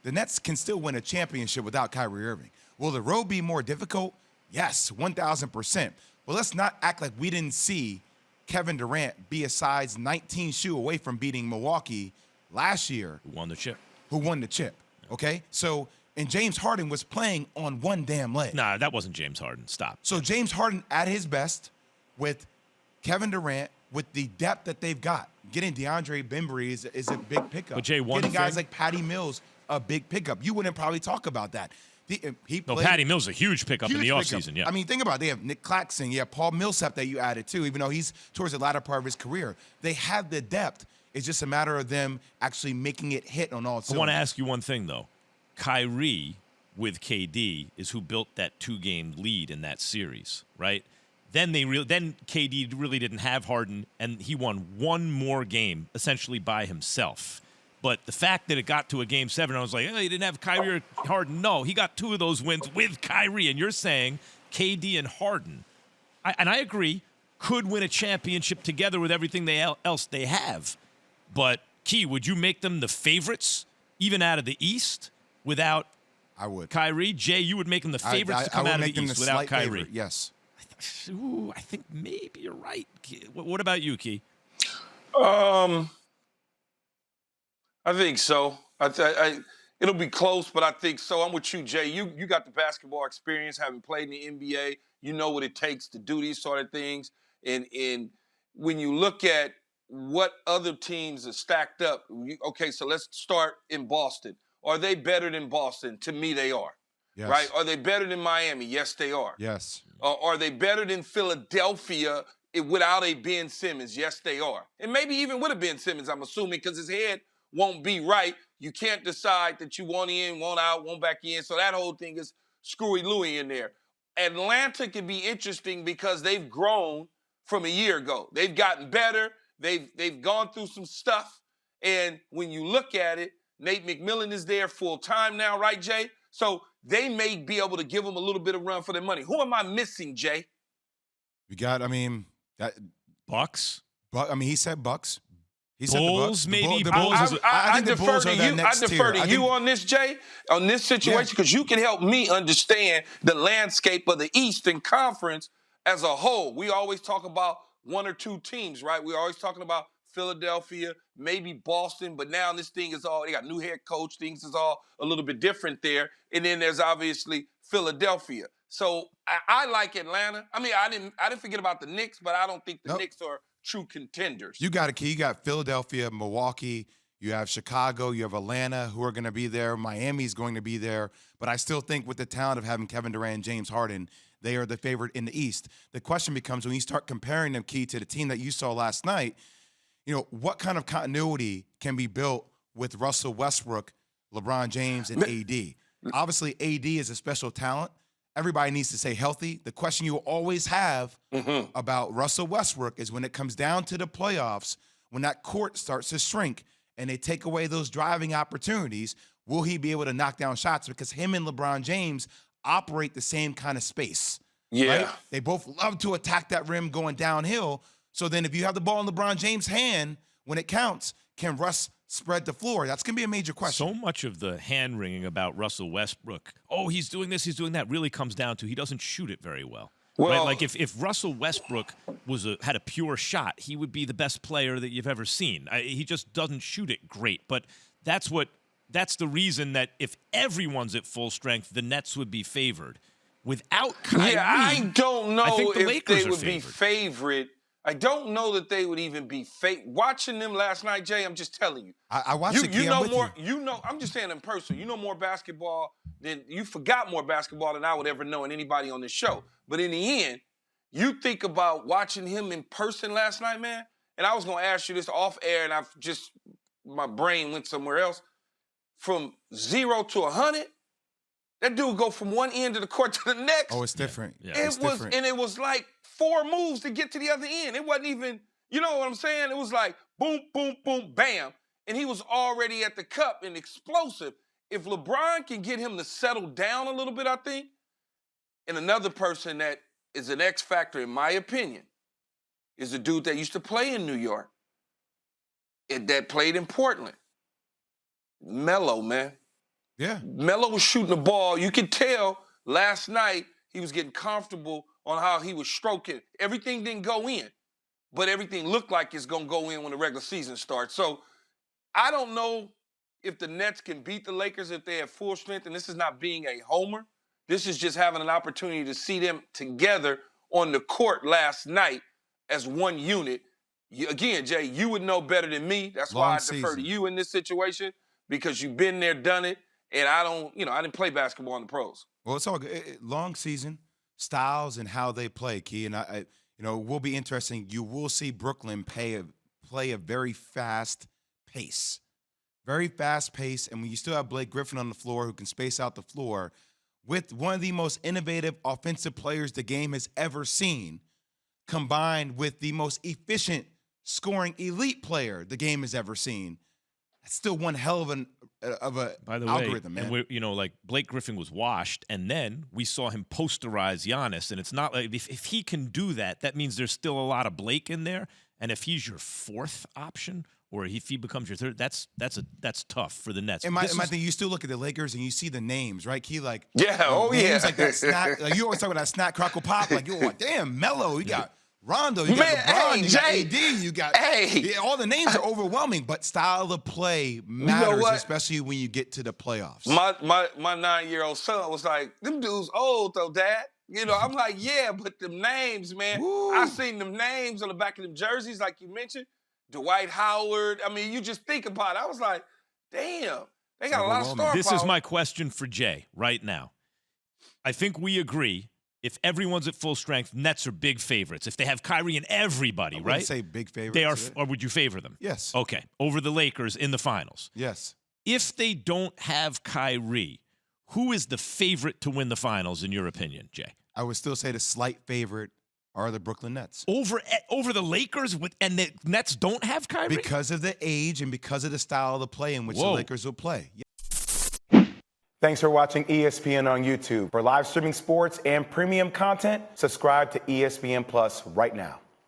the Nets can still win a championship without Kyrie Irving. Will the road be more difficult? Yes, 1,000%. But let's not act like we didn't see Kevin Durant be a size 19 shoe away from beating Milwaukee last year. Who won the chip. Okay? So, and James Harden was playing on one damn leg. Nah, that wasn't James Harden. Stop. So James Harden at his best with Kevin Durant, with the depth that they've got. Getting DeAndre Bembry is a big pickup. But Jay, Getting guys like Patty Mills, a big pickup. You wouldn't probably talk about that. Patty Mills is a huge pickup in the offseason, yeah. I mean, think about it. They have Nick Claxton. You have Paul Millsap that you added too, even though he's towards the latter part of his career. They have the depth. It's just a matter of them actually making it hit on all cylinders. I want to ask you one thing, though. Kyrie with KD is who built that 2-game lead in that series, right? Then KD really didn't have Harden, and he won one more game essentially by himself. But the fact that it got to a Game 7, I was like, he didn't have Kyrie or Harden. No, he got 2 of those wins with Kyrie. And you're saying KD and Harden, and I agree, could win a championship together with everything else they have. But, Key, would you make them the favorites, even out of the East, without I would. Kyrie? Jay, you would make them the favorites to come out of the East without Kyrie? Favorite, yes. Ooh, I think maybe you're right. What about you, Key? I think so. It'll be close, but I think so. I'm with you, Jay. You got the basketball experience, having played in the NBA. You know what it takes to do these sort of things. And when you look at what other teams are stacked up, okay, so let's start in Boston. Are they better than Boston? To me, they are. Yes. Right? Are they better than Miami? Yes, they are. Yes. Are they better than Philadelphia without a Ben Simmons? Yes, they are. And maybe even with a Ben Simmons, I'm assuming, because his head won't be right. You can't decide that you want in, want out, want back in. So that whole thing is screwy-looey in there. Atlanta can be interesting because they've grown from a year ago. They've gotten better. They've gone through some stuff. And when you look at it, Nate McMillan is there full time now, right, Jay? So they may be able to give them a little bit of run for their money. Who am I missing, Jay? We got, Bucks? He said Bucks. He said the Bucks. Maybe Bulls. I defer to you. I defer to you on this, Jay, on this situation, because you can help me understand the landscape of the Eastern Conference as a whole. We always talk about one or two teams, right? We're always talking about Philadelphia, maybe Boston, but now this thing is all, they got new head coach, things is all a little bit different there. And then there's obviously Philadelphia. So I like Atlanta. I mean, I didn't forget about the Knicks, but I don't think the Knicks are true contenders. You got a key. You got Philadelphia, Milwaukee, you have Chicago, you have Atlanta who are going to be there. Miami's going to be there. But I still think with the talent of having Kevin Durant and James Harden, they are the favorite in the East. The question becomes when you start comparing them, Key, to the team that you saw last night, what kind of continuity can be built with Russell Westbrook, LeBron James, and AD? Obviously, AD is a special talent. Everybody needs to stay healthy. The question you always have about Russell Westbrook is when it comes down to the playoffs, when that court starts to shrink and they take away those driving opportunities, will he be able to knock down shots? Because him and LeBron James operate the same kind of space. Yeah. Right? They both love to attack that rim going downhill. So then if you have the ball in LeBron James' hand when it counts, can Russ spread the floor? That's going to be a major question. So much of the hand-wringing about Russell Westbrook, he's doing this, he's doing that, really comes down to he doesn't shoot it very well. Right? Like if Russell Westbrook had a pure shot, he would be the best player that you've ever seen. He just doesn't shoot it great. But that's the reason that if everyone's at full strength, the Nets would be favored. Without Kyrie, I don't know if they would be favored. I don't know that they would even be watching them last night, Jay. I'm just telling you. I watched it. You know more. You know, I'm just saying in person. You know more basketball you forgot more basketball than I would ever know in anybody on this show. But in the end, you think about watching him in person last night, man. And I was gonna ask you this off air, and my brain went somewhere else. From 0 to 100, that dude go from one end of the court to the next. Oh, it's different. Yeah. It was like 4 moves to get to the other end. It wasn't even, you know what I'm saying? It was like boom, boom, boom, bam. And he was already at the cup and explosive. If LeBron can get him to settle down a little bit, I think, and another person that is an X factor, in my opinion, is a dude that used to play in New York, that played in Portland. Melo, man. Yeah. Melo was shooting the ball. You could tell last night he was getting comfortable on how he was stroking. Everything didn't go in, but everything looked like it's going to go in when the regular season starts. So I don't know if the Nets can beat the Lakers if they have full strength, and this is not being a homer. This is just having an opportunity to see them together on the court last night as one unit. Again, Jay, you would know better than me. That's why I defer to you in this situation, because you've been there, done it, and I didn't play basketball in the pros. Well, it's all good. Long season, styles, and how they play, Key. And it will be interesting. You will see Brooklyn play a very fast pace. Very fast pace. And when you still have Blake Griffin on the floor who can space out the floor with one of the most innovative offensive players the game has ever seen, combined with the most efficient scoring elite player the game has ever seen, that's still one hell of a By the algorithm, way, man. and like Blake Griffin was washed, and then we saw him posterize Giannis, and it's not like if he can do that, that means there's still a lot of Blake in there, and if he's your fourth option or if he becomes your third, that's tough for the Nets. And my thing, you still look at the Lakers and you see the names, right, Key? Like, names like that snack. Like you always talk about that snack, crackle, pop. Like you're like, damn, Melo. You got Rondo. You got LeBron. You got AD. You got all the names are overwhelming, but style of play matters, especially when you get to the playoffs. My 9-year-old son was like, "Them dudes old though, Dad." I'm like, yeah, but them names, man. Woo. I seen them names on the back of them jerseys, like you mentioned. Dwight Howard. I mean, you just think about it. I was like, damn, they got a lot of star power. This is my question for Jay right now. I think we agree, if everyone's at full strength, Nets are big favorites. If they have Kyrie and everybody, I right? say big favorites. They are, or would you favor them? Yes. Okay, over the Lakers in the finals. Yes. If they don't have Kyrie, who is the favorite to win the finals in your opinion, Jay? I would still say the slight favorite are the Brooklyn Nets. Over the Lakers, and the Nets don't have Kyrie? Because of the age and because of the style of the play in which the Lakers will play. Thanks for watching ESPN on YouTube. For live streaming sports and premium content, subscribe to ESPN Plus right now.